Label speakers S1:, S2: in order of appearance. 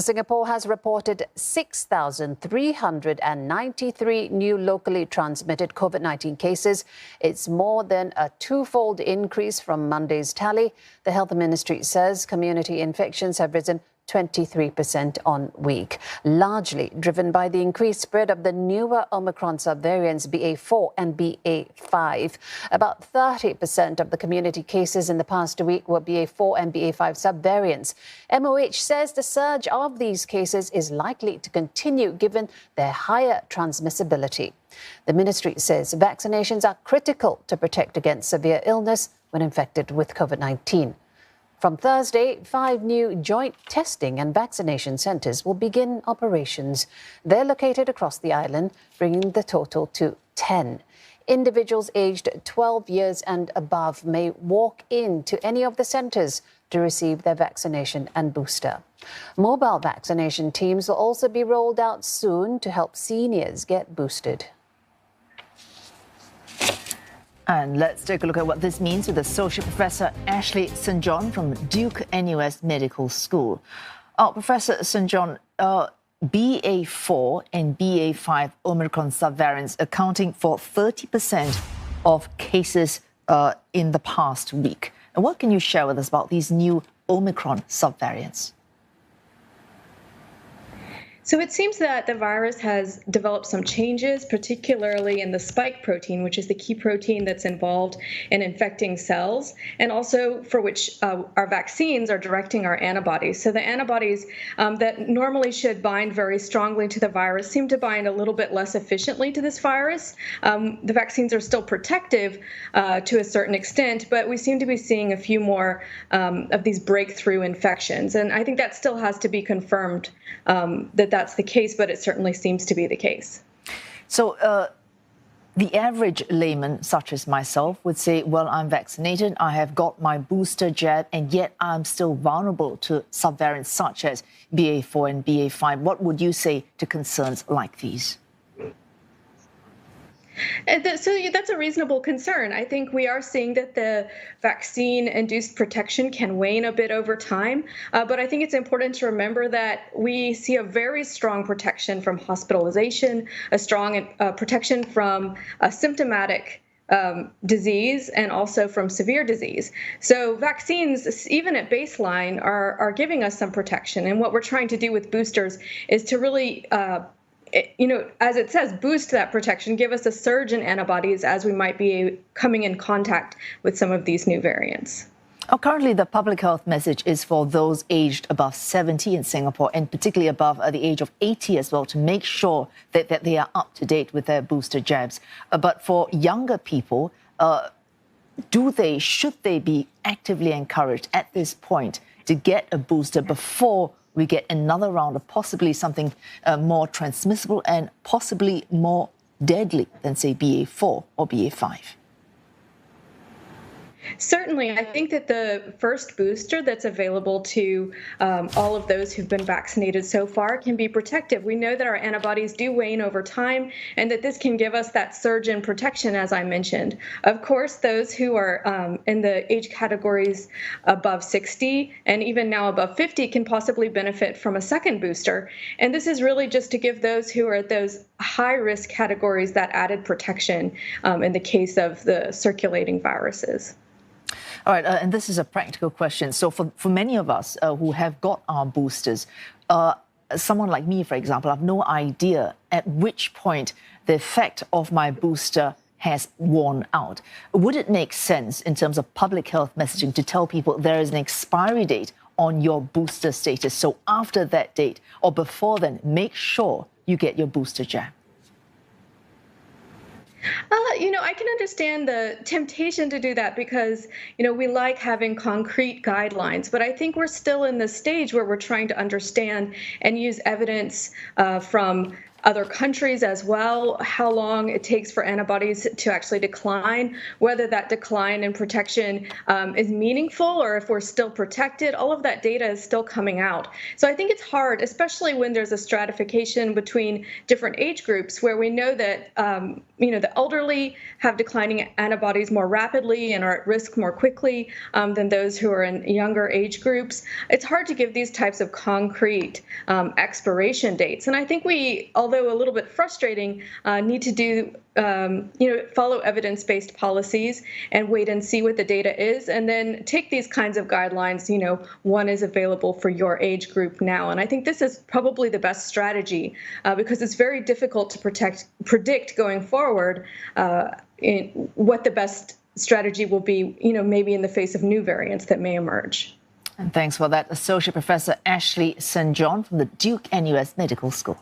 S1: Singapore has reported 6,393 new locally transmitted COVID-19 cases. It's more than a twofold increase from Monday's tally. The Health Ministry says community infections have risen 23% on week, largely driven by the increased spread of the newer Omicron subvariants BA.4 and BA.5. About 30% of the community cases in the past week were BA.4 and BA.5 subvariants. MOH says the surge of these cases is likely to continue given their higher transmissibility. The ministry says vaccinations are critical to protect against severe illness when infected with COVID-19. From Thursday, 5 new joint testing and vaccination centres will begin operations. They're located across the island, bringing the total to 10. Individuals aged 12 years and above may walk into any of the centres to receive their vaccination and booster. Mobile vaccination teams will also be rolled out soon to help seniors get boosted.
S2: And let's take a look at what this means with Associate Professor Ashley St. John from Duke-NUS Medical School. Professor St. John, BA.4 and BA.5 Omicron subvariants accounting for 30% of cases in the past week. And what can you share with us about these new Omicron subvariants?
S3: So it seems that the virus has developed some changes, particularly in the spike protein, which is the key protein that's involved in infecting cells, and also for which our vaccines are directing our antibodies. So the antibodies that normally should bind very strongly to the virus seem to bind a little bit less efficiently to this virus. The vaccines are still protective to a certain extent, but we seem to be seeing a few more of these breakthrough infections. And I think that still has to be confirmed that that's the case, but it certainly seems to be the case.
S2: So the average layman, such as myself, would say, well, I'm vaccinated, I have got my booster jab, and yet I'm still vulnerable to subvariants such as BA.4 and BA.5. What would you say to concerns like these?
S3: So that's a reasonable concern. I think we are seeing that the vaccine-induced protection can wane a bit over time, but I think it's important to remember that we see a very strong protection from hospitalization, a strong protection from symptomatic disease, and also from severe disease. So vaccines, even at baseline, are giving us some protection. And what we're trying to do with boosters is to really as it says, boost that protection, give us a surge in antibodies as we might be coming in contact with some of these new variants.
S2: Currently, the public health message is for those aged above 70 in Singapore, and particularly above the age of 80 as well, to make sure that they are up to date with their booster jabs. But for younger people, should they be actively encouraged at this point to get a booster before we get another round of possibly something more transmissible and possibly more deadly than, say, BA.4 or BA.5?
S3: Certainly, I think that the first booster that's available to all of those who've been vaccinated so far can be protective. We know that our antibodies do wane over time, and that this can give us that surge in protection, as I mentioned. Of course, those who are in the age categories above 60 and even now above 50 can possibly benefit from a second booster. And this is really just to give those who are at those high-risk categories that added protection in the case of the circulating viruses.
S2: All right, and this is a practical question. So for many of us who have got our boosters, someone like me, for example, I have no idea at which point the effect of my booster has worn out. Would it make sense in terms of public health messaging to tell people there is an expiry date on your booster status? So after that date or before then, make sure you get your booster jab.
S3: I can understand the temptation to do that because, we like having concrete guidelines. But I think we're still in the stage where we're trying to understand and use evidence from other countries as well, how long it takes for antibodies to actually decline, whether that decline in protection is meaningful or if we're still protected. All of that data is still coming out. So I think it's hard, especially when there's a stratification between different age groups where we know that the elderly have declining antibodies more rapidly and are at risk more quickly than those who are in younger age groups. It's hard to give these types of concrete expiration dates. And I think we, although a little bit frustrating, need to do follow evidence-based policies and wait and see what the data is, and then take these kinds of guidelines. One is available for your age group now, and I think this is probably the best strategy because it's very difficult to predict going forward what the best strategy will be. Maybe in the face of new variants that may emerge.
S2: And thanks for that, Associate Professor Ashley St. John from the Duke-NUS Medical School.